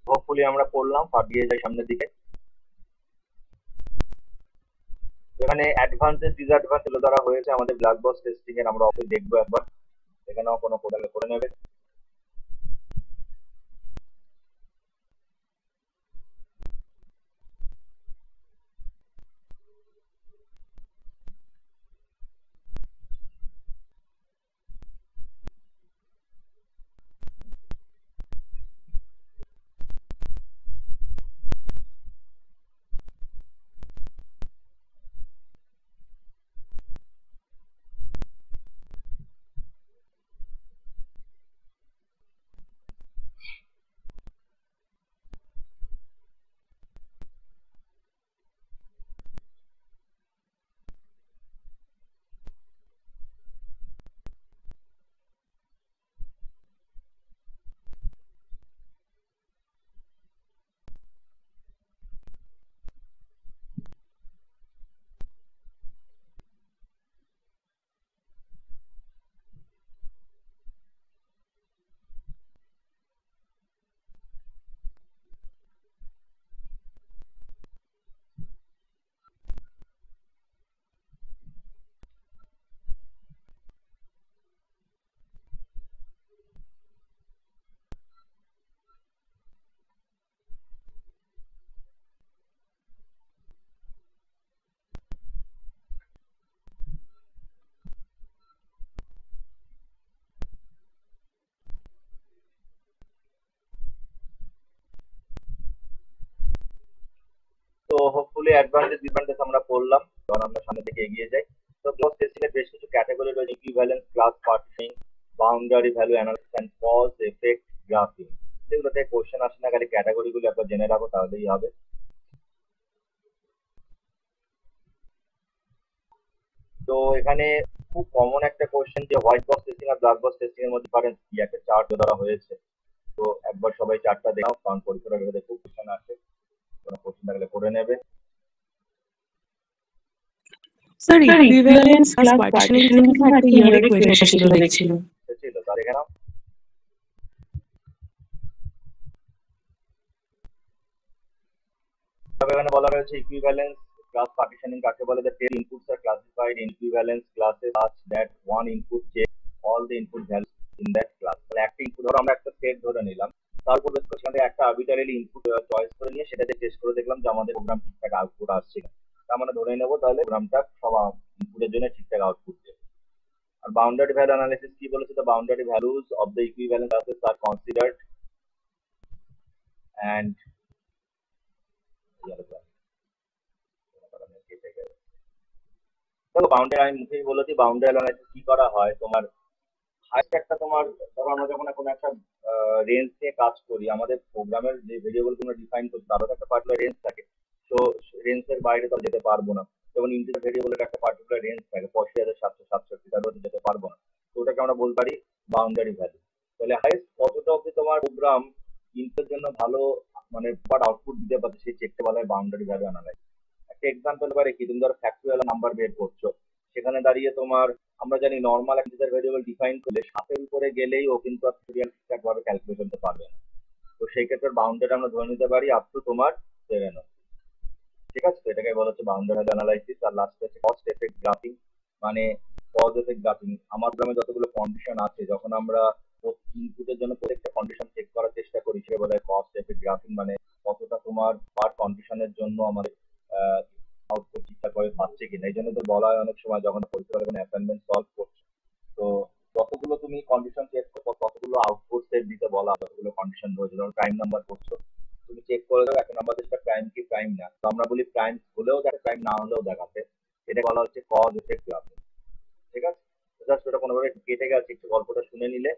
S1: হোপফুলি আমরা পড়লাম, এগিয়ে যাই সামনের দিকে। এখানে অ্যাডভান্সেস ডিসঅ্যাডভান্স তুলে ধরা হয়েছে আমাদের ব্ল্যাক বক্স টেস্টিং এর, আমরা অবশ্যই দেখবো একবার। এখানেও কোনো কোডালে করে নেবে। অনেকগুলি অ্যাডভান্টেজ ডিসঅ্যাডভান্টেজ আমরা পড়লাম, কারণ আমরা সামনে থেকে এগিয়ে যাই। তো ক্লাস টেস্টিং এর বেশ কিছু ক্যাটাগরি রয়েছে: equivalence, class partitioning, boundary value analysis and cause effect graphing. এগুলোতে কোশ্চেন আসে না, খালি ক্যাটাগরি গুলো একবার জেনে রাখো তাহলেই হবে। তো এখানে খুব কমন একটা কোশ্চেন যে হোয়াইট বক্স টেস্টিং আর ব্ল্যাক বক্স টেস্টিং এর মধ্যে ডিফারেন্স কি, একটা চার্ট ধরা হয়েছে। তো একবার সবাই চার্টটা দেখাও, কারণ পরীক্ষার ভেতরে খুব কোশ্চেন আসে, কোনো কোশ্চেন থাকলে করে নেবে।
S2: স্যার ইকুইভ্যালেন্স ক্লাস পার্টিশনিং কিন্তু একটা ইউনিক কোয়েশ্চেন ছিল দেখছিল।
S1: ছিল তার এখানে এখানে বলা হয়েছে ইকুইভ্যালেন্স ক্লাস পার্টিশনিং কাকে বলে? The 10 inputs are classified in equivalence classes such that one input checks all the input values in that class. তাহলে একটা ইনপুট ধরো আমরা একটা সেট ধরে নিলাম, তার উপর বেস করে সেখানে একটা আর্বিট্রারি ইনপুট চয়েস করে নিয়ে সেটাতে টেস্ট করে দেখলাম যে আমাদের প্রোগ্রাম ঠিকঠাক আউটপুট আসছে না। তার মানে ধরে নেবো তাহলে প্রোগ্রামটা সব ইনপুটের জন্য ঠিকঠাক আউটপুট দেবে। আর বাউন্ডারি ভ্যালু অ্যানালিসিস কি বলেছে? The boundary values of the equivalent classes are considered and দেখো বাউন্ডারি আমি মুখেই বলেছি, বাউন্ডারি অ্যানালাইসিস কি করা হয় তোমার হাইস্ট একটা তোমার ধরো আমরা যখন কোনো একটা রেঞ্জ নিয়ে কাজ করি, আমাদের প্রোগ্রামের যে ভেরিয়েবল গুলো ডিফাইন করতে তারও একটা পার্টিকুলার রেঞ্জ থাকে। তো রেঞ্জের বাইরে তো যেতে পারবো না। যেমন ইন্টিজার ভেরিয়েবলের একটা পার্টিকুলার রেঞ্জ থাকে 85,767, তার মধ্যে যেতে পারবো না। তো ওটাকে আমরা বলতে পারি বাউন্ডারি ভ্যালু। তাহলে হাইস্ট কতটা অব্দি তোমার প্রোগ্রাম ইনপুটের জন্য ভালো মানে আউটপুট দিতে পারছে সেই চেকটা বলা হয় বাউন্ডারি ভ্যালু অ্যানালাইসিস। একটা এক্সাম্পল বারে কি, তুমি ধরো ফ্যাক্টরিয়াল নাম্বার বের করছো, সেখানে দাঁড়িয়ে তোমার আমরা জানি নর্মাল ইন্টিজার ভেরিয়েবল ডিফাইন করলে 7 উপরে গেলেই ও কিন্তু ফ্যাক্টরিয়াল ঠিকঠাকভাবে ক্যালকুলেট করতে পারবে না। তো সেই ক্ষেত্রে বাউন্ডারি আমরা ধরে নিতে পারি আপ টু তোমার 7। ঠিক আছে, তো এটাকে বলা হচ্ছে বাউন্ডারি ভ্যালু অ্যানালাইসিস। আর লাস্টে হচ্ছে কস্ট এফেক্ট গ্রাফিং। মানে কজ এফেক্ট গ্রাফিং, আমার গ্রামে যতগুলো কন্ডিশন আছে যখন আমরা ইনপুটের জন্য প্রত্যেকটা কন্ডিশন চেক করার চেষ্টা করি সেটা বলা হয় কস্ট এফেক্ট গ্রাফিং। মানে কতটা তোমার পার কন্ডিশনের জন্য আমাদের আউটপুট ঠিকঠাকভাবে পাচ্ছে কিনা। এই জন্য তো বলা হয় অনেক সময় যখন পরীক্ষা কোনো অ্যাসাইনমেন্ট সলভ করছো, তো যতগুলো তুমি কন্ডিশন চেক করছো ততগুলো আউটপুট সেট দিতে বলা, যতগুলো কন্ডিশন রয়েছে। ধরো প্রাইম নাম্বার করছো, তুমি চেক করে দাও একটা নাম্বার যেটা প্রাইম কি প্রাইম না। তো আমরা বলি প্রাইম হলেও দেখে প্রাইম না হলেও দেখাতে, এটা বলা হচ্ছে কজ এফেক্ট গ্রাফিং। ঠিক আছে, জাস্ট ওটা কোনোভাবে কেটে গেছে, একটু গল্পটা শুনে নিলে।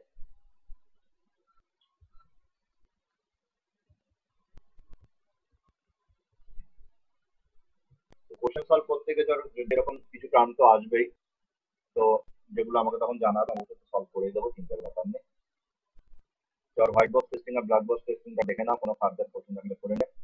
S1: কোশ্চেন সলভ করতে গিয়ে ধরো যেরকম কিছু টার্ম তো আসবেই, তো যেগুলো আমাকে তখন জানাবে আমাকে সলভ করে দেবো, চিন্তার ব্যাপার নেই। তো আর হোয়াইট বক্স টেস্টিং আর ব্ল্যাক বক্স টেস্টিংটা দেখে নাও, কোনো ফার্দার কোশ্চেন থাকলে করে নেবে।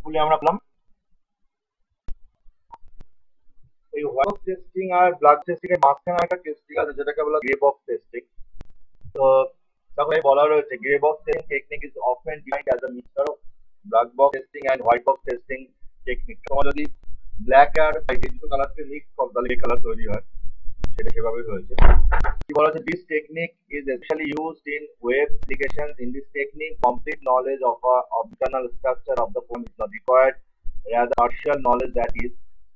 S1: হোপফুলি আমরা পেলাম। এই হোয়াইট বক্স টেস্টিং আর ব্লাড টেস্টিং এর মাঝখানে একটা টেস্টিং আছে যেটাকে বলা গ্রে বক্স টেস্টিং। তো দেখো এই বলা রয়েছে grey box testing technique is often defined as a mixture of black box testing and white box testing technique. তোমার যদি ব্ল্যাক আর হোয়াইট এই দুটো কালারকে মিক্স করো তাহলে এই কালার তৈরি হয়, সেটা সেভাবেই হয়েছে। কি বলা হচ্ছে, this technique is specially used in web applications. In this technique complete knowledge of of internal structure of the program is not required, rather partial knowledge, that is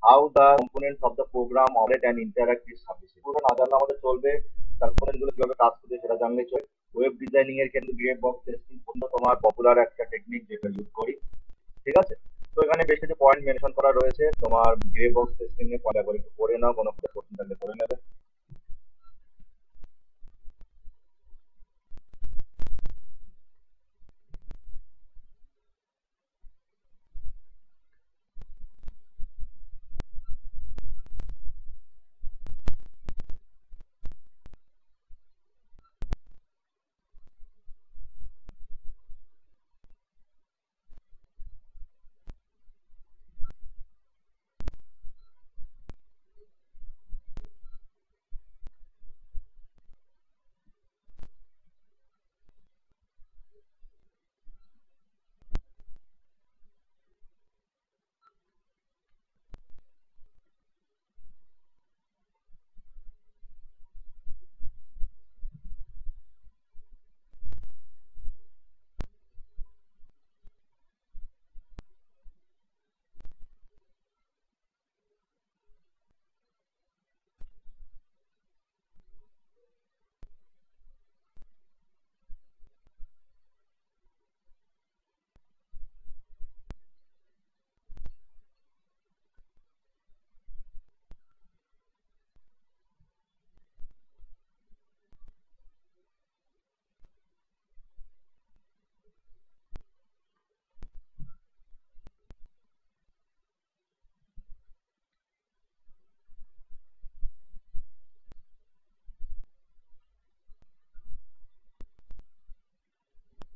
S1: how the components of the program operate and interact is sufficient। পুরো না জানলে আমাদের চলবে, তার component গুলো কিভাবে কাজ করছে সেটা জানলে চলবে। ওয়েব ডিজাইনিং এর ক্ষেত্রে গ্রে বক্স টেস্টিং তোমার পপুলার একটা টেকনিক যেটা ইউজ করি, ঠিক আছে। তো এখানে বেশ কিছু পয়েন্ট মেনশন করা রয়েছে, তোমার গ্রে বক্স টেস্টিং এ পড়া করে একটু করে নাও, কোনো কোশ্চেন থাকলে করে নেবে।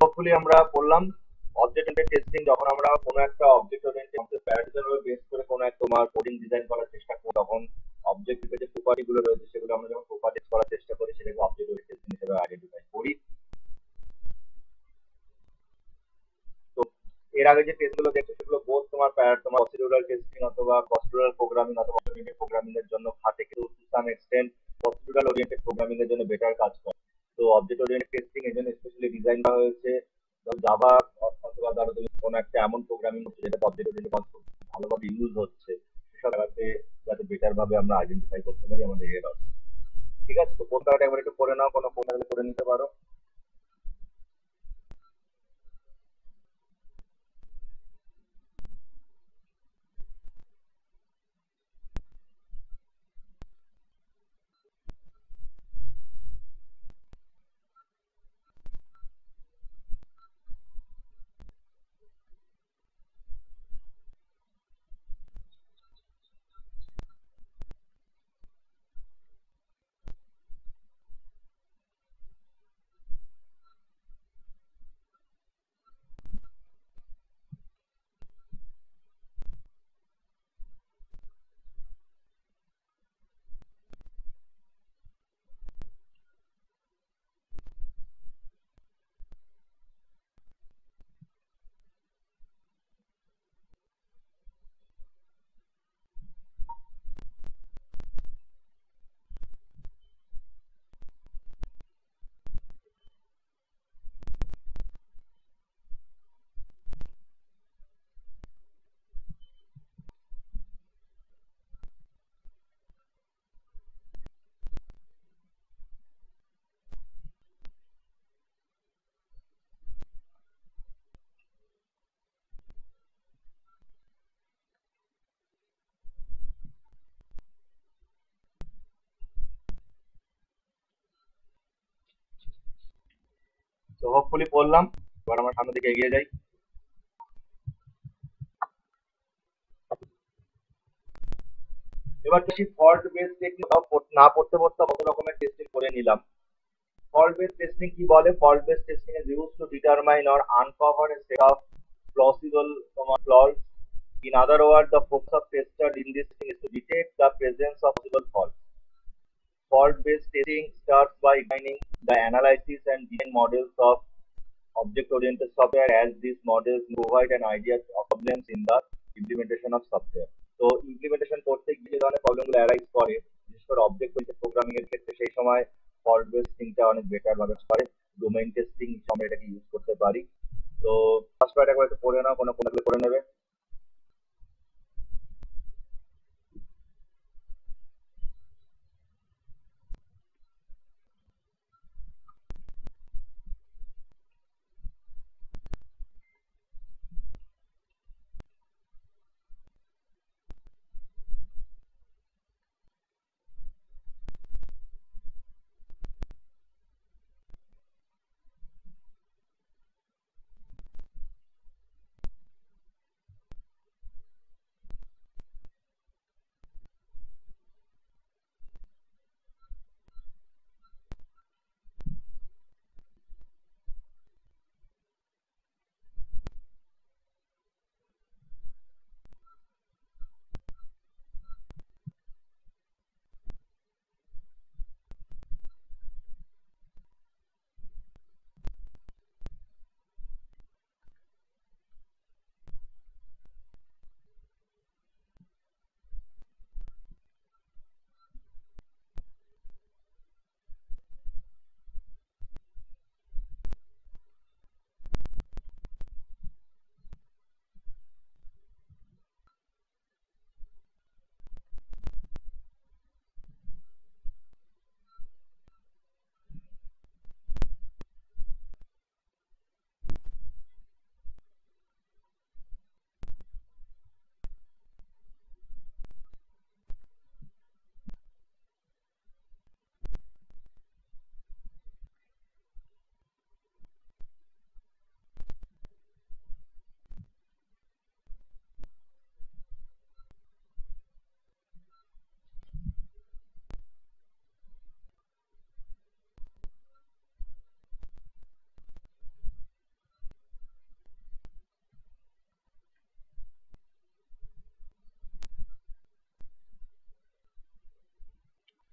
S1: হোপফুলি আমরা বললাম অবজেক্ট ওরিয়েন্টেড টেস্টিং, যখন আমরা কোনো একটা অবজেক্ট ওরিয়েন্টেড প্যারামিটার বেস করে কোনো একটা তোমার কোডিং ডিজাইন করার চেষ্টা করি, তখন অবজেক্টের যে প্রপার্টি গুলো রয়েছে সেগুলো আমরা যখন প্রপার্টিজ করার চেষ্টা করি সেটাকে অবজেক্ট ওরিয়েন্টেড টেস্টিং হিসেবে আইডেন্টিফাই করি। তো এর আগে যে টেস্টগুলো দেখছো সেগুলো বোধ তোমার প্রসিডিউরাল টেস্টিং অথবা প্রসিডিউরাল প্রোগ্রামিং অথবা অটোমেটেড প্রোগ্রামিং এর জন্য খাটে, কিন্তু to some extent procedural oriented programming এর জন্য বেটার কাজ করে। তো অবজেক্ট ওরিয়েন্টেড টেস্টিং এর জন্য স্পেশালি ডিজাইন করা হয়েছে। জাভা অথবা ধরো তুমি কোনো একটা এমন প্রোগ্রামিং হচ্ছে যেটা অবজেক্ট ওরিয়েন্টেড কনসেপ্ট ভালোভাবে ইউজ হচ্ছে, সেসব জায়গাতে যাতে বেটার ভাবে আমরা আইডেন্টিফাই করতে পারি আমাদের এরর। ঠিক আছে, তো কোনটা একবার একটু করে নাও, কোনো কোনটা করে নিতে পারো। তো হোপফুলি বললাম, এবার আমরা সামনের দিকে এগিয়ে যাই। এবার বেশি ফল্ট বেস টেকনিক না পড়তে পড়তে কত রকমের টেস্টিং করে নিলাম। ফল্ট বেস টেস্টিং কি বলে? Fault base testing is used to determine or uncover a set of plausible flaws. In other words, the focus of tester in this thing is to detect the presence of possible faults. Fault-based testing starts by examining the analysis and design models of object-oriented software, as these models provide an idea of problems in the implementation of software. তো implementation করতে গিয়ে যে ধরনের প্রবলেমগুলো arise করে, বিশেষ করে object oriented programming এর ক্ষেত্রে, সেই সময় ফল্ট বেসড টেস্টিংটা অনেক বেটার ভাবে করে। ডোমেইন টেস্টিং আমরা এটাকে ইউজ করতে পারি। তো ফার্স্ট পার্ট একবার একটু পড়ে নাও, কোনো কোনগুলো করে নেবে।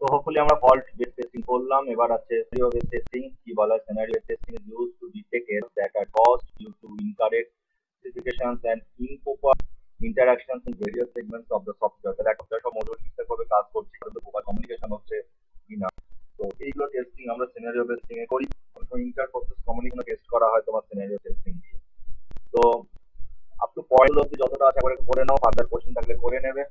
S1: তো হোপফুলি আমরা ফল্ট বেসড টেস্টিং করলাম। এবার আছে সিনারিও বেসড টেস্টিং। কি বলা হয়, scenario based testing is used to detect errors that are caused due to incorrect specifications and improper interactions in various segments of the software। তাহলে একটা সব মডিউল ঠিকঠাকভাবে কাজ করছে, কিন্তু প্রপার কমিউনিকেশন হচ্ছে কিনা। তো এইগুলো টেস্টিং আমরা সিনারিও বেসড টেস্টিং এ করি। ইন্টার প্রসেস কমিউনিকেশন টেস্ট করা হয় তোমার সিনারিও টেস্টিং দিয়ে। তো আপ টু পয়েন্ট অবধি যতটা আছে একবার করে নাও, ফার্দার কোশ্চেন থাকলে করে নেবে।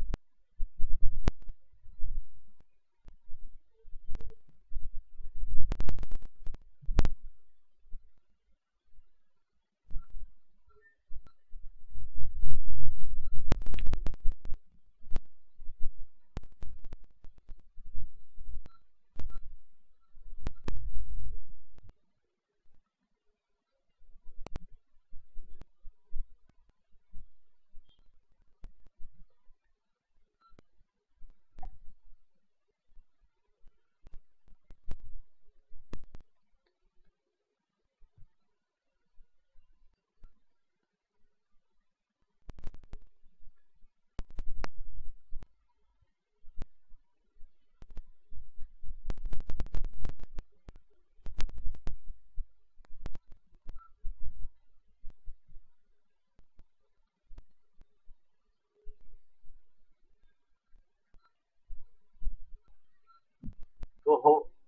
S1: তো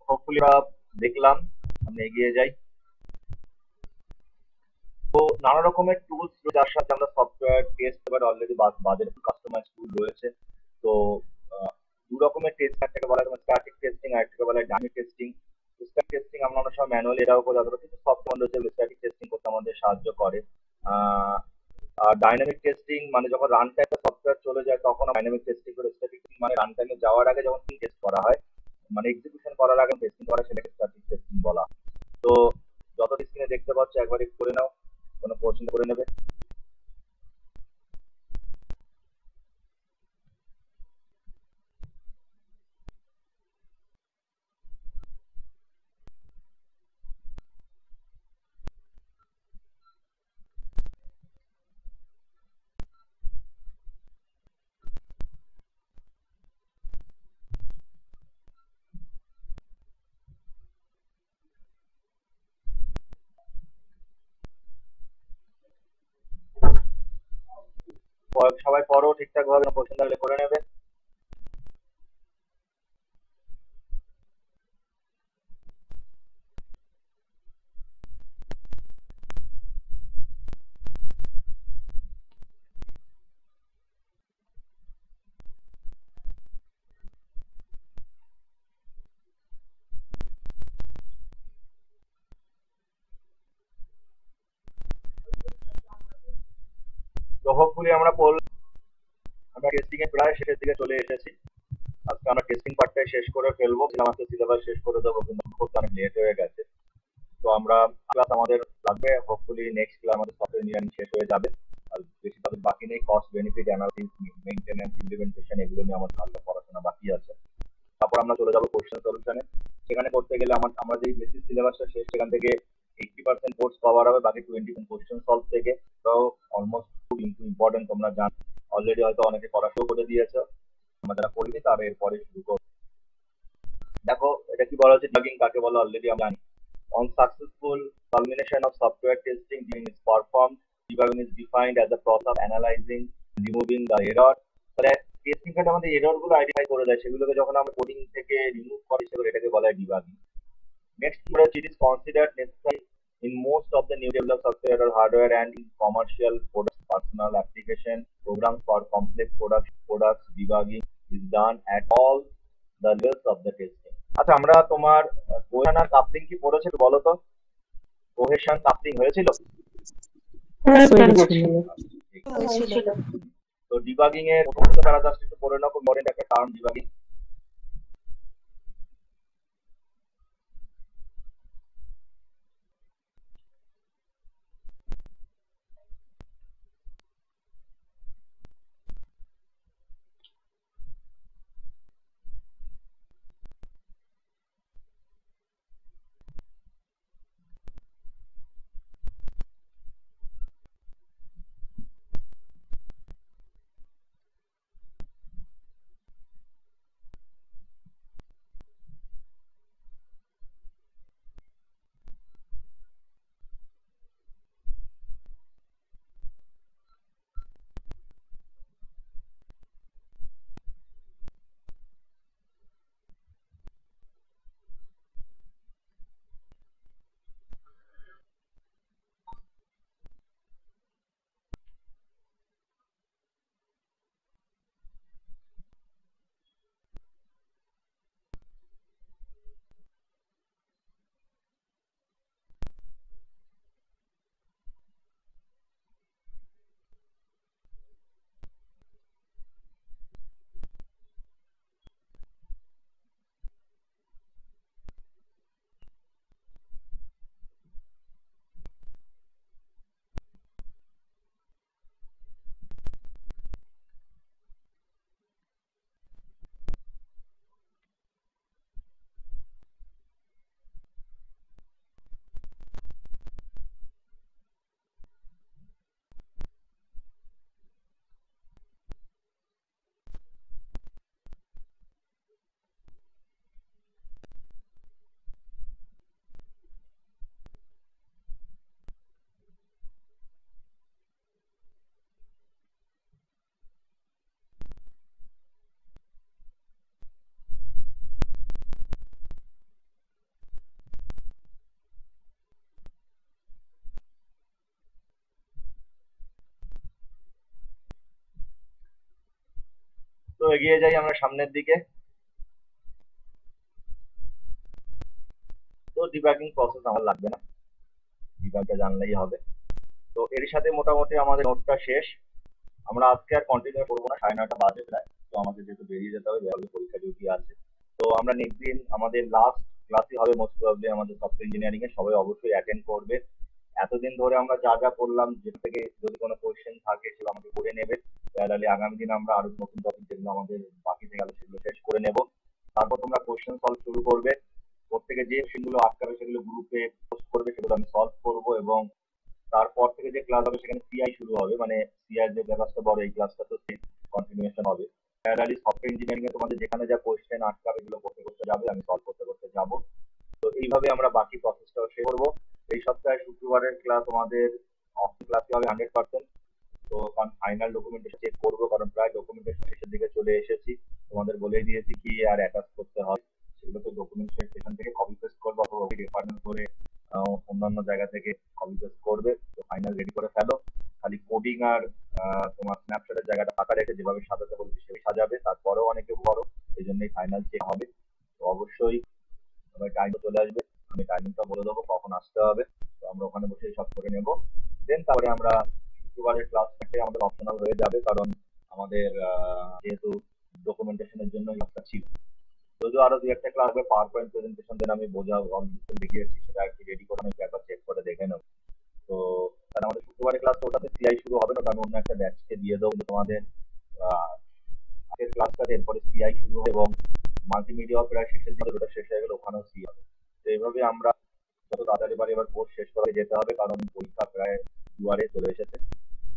S1: হোপফুলি আমরা দেখলাম, আমরা এগিয়ে যাই। তো নানা রকমের টুলস যার সাথে আমরা সফটওয়্যার টেস্ট, এবার অলরেডি বাজারে কাস্টমাইজ টুল রয়েছে। তো দু রকমের টেস্ট, একটাকে বলা হয় স্ট্যাটিক টেস্টিং আর একটাকে বলা হয় ডাইনামিক টেস্টিং। স্ট্যাটিক টেস্টিং আমরা অনেক সময় ম্যানুয়ালি এটাও করে, অথবা কিছু সফটওয়্যার রয়েছে স্ট্যাটিক টেস্টিং করতে আমাদের সাহায্য করে। আর ডাইনামিক টেস্টিং মানে যখন রান টাইমে সফটওয়্যার চলে যায় তখন ডাইনামিক টেস্টিং করে। স্ট্যাটিক মানে রান টাইমে যাওয়ার আগে যখন টেস্ট করা হয়, মানে এক্সিকিউশন করার আগে টেস্টিং করা, সেটাকে স্ট্যাটিক টেস্টিং বলা। তো যত স্ক্রিনে দেখতে পাচ্ছ একবার একটু করে নাও, কোনো কোশ্চেন করে নেবে। সবাই পড়ো ঠিকঠাক ভাবে, কোশ্চেন তাহলে করে নেবে। তো হোপফুলি আমরা টেস্টিং এর প্রায় শেষের দিকে চলে এসেছি। আজকে আমরা টেস্টিং পার্টটাই শেষ করে ফেলবো, আজকে সিলেবাস শেষ করে দেবো, কিন্তু করতে অনেক লেট হয়ে গেছে। তো আমরা ক্লাস আমাদের লাগবে, হোপফুলি নেক্সট ক্লাস আমাদের সফটওয়্যার ইঞ্জিনিয়ারিং শেষ হয়ে যাবে। আর বেশি তাদের বাকি নেই, cost benefit analysis, maintenance, implementation, এগুলো নিয়ে আমাদের হালকা পড়াশোনা বাকি আছে। তারপর আমরা চলে যাবো কোশ্চেন সলিউশনে। সেখানে করতে গেলে আমরা যে বেসিক সিলেবাসটা শেষ, সেখান থেকে 80% কোর্স কভার হবে, বাকি 20% কোশ্চেন সলভ থেকে। তো অলমোস্ট খুব ইম্পর্টেন্ট, তোমরা জানো অলরেডি, হয়তো অনেকে পড়া শুরু করে দিয়েছে, আমরা যারা করিনি তার এরপরে শুরু করবো। দেখো এটা কি বলা হচ্ছে, ডিবাগিং কাকে বলে অলরেডি আমরা জানি। On successful culmination of software testing being is performed, debugging is defined as a process of analyzing and removing the error. তাহলে টেস্টিং ক্ষেত্রে আমাদের এরর গুলো আইডেন্টিফাই করে দেয়, সেগুলোকে যখন আমরা কোডিং থেকে রিমুভ করি সেগুলো এটাকে বলা হয় debugging. Next it is considered necessary in most of the new developed software or hardware and in commercial products, personal application programs for complex products debugging is done at all the levels of the testing. আচ্ছা, আমরা তোমার cohesion আর coupling কি পড়েছো একটু বলো তো? Cohesion coupling হয়েছিল? তো ডিবাগিং এর প্রথমত তারা জাস্ট একটু পড়ে নাও, খুব ইম্পর্টেন্ট একটা টার্ম ডিবাগিং। তো এগিয়ে যাই আমরা সামনের দিকে। তো ডিবাগিং প্রসেস আমার লাগবে না, ডিবাগটা জানলেই হবে। তো এর সাথে মোটামুটি আমাদের নোটটা শেষ। আমরা আজকে আর কন্টিনিউ করবো না, 9:30 বাজে প্রায়, তো আমাদের যেহেতু বেরিয়ে যেতে হবে, পরীক্ষা ডিউটি আছে। তো আমরা নেক্সট দিন আমাদের লাস্ট ক্লাসই হবে মোস্ট প্রবাবলি আমাদের সফটওয়্যার ইঞ্জিনিয়ারিং এর, সবাই অবশ্যই অ্যাটেন্ড করবে। এতদিন ধরে আমরা যা যা করলাম, যেটা থেকে যদি কোনো কোয়েশ্চেন থাকে সেগুলো আমাকে করে নেবে। প্যারালি আগামী দিন আমরা আরো নতুন টপিক যেগুলো আমাদের বাকি থেকে গেলে সেগুলো শেষ করে নেব। তারপর তোমরা কোয়েশ্চেন সলভ শুরু করবে, প্রত্যেকে যে কোয়েশ্চেনগুলো আটকাবে সেগুলো গ্রুপে পোস্ট করবে, সেগুলো আমি সলভ করবো। এবং তারপর থেকে যে ক্লাস হবে সেখানে সিআই শুরু হবে, মানে সিআই যে ক্লাসটা বড়, এই ক্লাসটা তো কন্টিনিউশন হবে। প্যারালি সফটওয়্যার ইঞ্জিনিয়ারিং এ তোমাদের যেখানে যা কোয়েশ্চেন আটকাবে এগুলো করতে করতে যাবে, আমি সলভ করতে করতে যাবো। তো এইভাবে আমরা বাকি প্রসেসটাও শেষ করবো। এই সপ্তাহে শুক্রবারের ক্লাস আমাদের অফ ক্লাসই হবে 100%। তো কারণ ফাইনাল ডকুমেন্টেশন চেক করবো, কারণ প্রায় ডকুমেন্টেশন শেষের দিকে চলে এসেছি। তোমাদের বলেই দিয়েছি কি আর অ্যাটাচ করতে হবে, সেগুলো তো ডকুমেন্টেশন থেকে কপি পেস্ট করবো অথবা রেফারেন্স করে অন্যান্য জায়গা থেকে কপি পেস্ট করবে। তো ফাইনাল রেডি করে ফেলো, খালি কোডিং আর তোমার স্ন্যাপশটের জায়গাটা ফাঁকা রেখে যেভাবে সাজাতে বলছি সেভাবে সাজাবে। তারপরেও অনেকে বড়, এই জন্যই ফাইনাল চেক হবে। তো অবশ্যই সবাই টাইম চলে আসবে, আমি টাইমিংটা বলে দেবো কখন আসতে হবে, তো আমরা ওখানে বসে সব করে নেব। দেন তারপরে আমরা শুক্রবারের ক্লাসটাকে আমাদের অপশনাল হয়ে যাবে, কারণ আমাদের যেহেতু ডকুমেন্টেশনের জন্য ক্লাসটা ছিল। যদিও আরো দুই একটা ক্লাস হবে পাওয়ার পয়েন্ট প্রেজেন্টেশন, দেন আমি দেখিয়েছি সেটা আর কি রেডি করে আমি একবার চেক করে দেখে নেব। তো তাহলে আমাদের শুক্রবারের ক্লাসটা ওটাতে সিআই শুরু হবে না, ওটা আমি অন্য একটা ব্যাচকে দিয়ে দেবো যে তোমাদের আগের ক্লাসটাতে এরপরে সিআই শুরু হবে এবং মাল্টিমিডিয়া প্রায় শেষের দিকে ওটা শেষ হয়ে গেলে ওখানেও সি হবে। তো এইভাবে আমরা যত তাড়াতাড়ি পারি এবার কোর্স শেষ করে যেতে হবে, কারণ পরীক্ষা প্রায় দুয়ারে চলে এসেছে।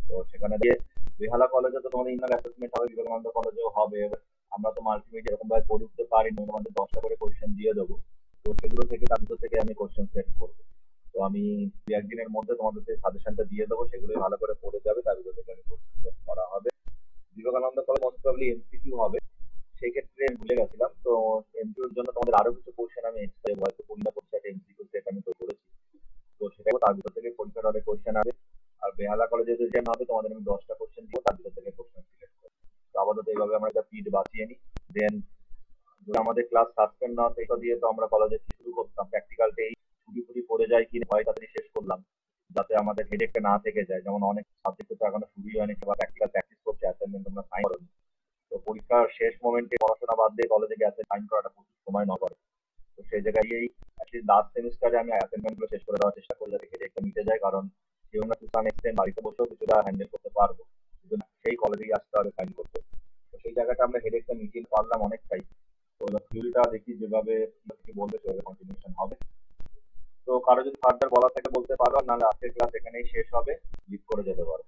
S1: তো সেখানে দিয়ে বেহালা কলেজে তো তোমাদের ইনার অ্যাসেসমেন্ট হবে, বিবেকানন্দ কলেজেও হবে। এবার আমরা তো মাল্টিমিডিয়া এরকম ভাবে করে উঠতে পারি না, আমাদের 10টা করে কোশ্চেন দিয়ে দেবো। তো সেগুলো থেকে তার ভিতর থেকে আমি কোশ্চেন সেট করবো। তো আমি দু একদিনের মধ্যে তোমাদের সেই সাজেশনটা দিয়ে দেবো, সেগুলোই ভালো করে পড়ে যাবে, তার ভিতর থেকে আমি কোশ্চেন সেট করা হবে। Vivekananda college most probably MCQ হবে, সেই ক্ষেত্রে আমি ভুলে গেছিলাম। তো এমসিকিউর জন্য তোমাদের আরো কিছু কোশ্চেন আমি এক্সট্রা হয়তো পূর্ণ করছি, একটা এমসিকিউ সেট আমি তো করেছি। তো সেটাও তার ভিতর থেকে পরীক্ষার অনেক কোশ্চেন হবে। আর বেহালা কলেজে যে জ্যাম হবে তোমাদের আমি 10টা কোশ্চেন দিব, তার ভিতর থেকে কোশ্চেন সিলেক্ট করবো। তো আপাতত এইভাবে আমরা একটা পিড বাঁচিয়ে নিই। দেন আমাদের ক্লাস সাসপেন্ড না থেকে দিয়ে তো আমরা কলেজে শুরু করতাম, প্র্যাকটিক্যালটা এই ছুটি ফুটি পড়ে যায় কি ভয় তাড়াতাড়ি শেষ করলাম, যাতে আমাদের হেডেকটা না থেকে যায়। যেমন অনেক সাবজেক্টে তো এখনো শুরুই হয়নি, সবার প্র্যাকটিক্যাল প্র্যাকটিস করছে, অ্যাসাইনমেন্ট তোমরা সাইন করোনি। তো পরীক্ষার শেষ মোমেন্টে পড়াশোনা বাদ দিয়ে কলেজে গেছে সাইন করাটা প্রচুর সময় ন করে। তো সেই জায়গায় অ্যাটলিস্ট লাস্ট সেমিস্টারে আমি অ্যাসাইনমেন্ট গুলো শেষ করে দেওয়ার চেষ্টা করি যাতে হেডেকটা মিটে যায়, কারণ কেউ না টু সাম এক্সটেন্ড বাড়িতে বসেও কিছুটা হ্যান্ডেল করতে পারবো, কিন্তু সেই কলেজেই আসতে হবে সাইন করতে। তো সেই জায়গাটা আমরা হেডেকটা মিটিয়ে পারলাম অনেকটাই। তো থিওরিটা দেখি যেভাবে বলবে সেভাবে কন্টিনিউশন হবে। তো কারো যদি ফার্দার বলা থাকে বলতে পারো, নাহলে আজকের ক্লাস এখানেই শেষ হবে, লিভ করে যেতে পারো।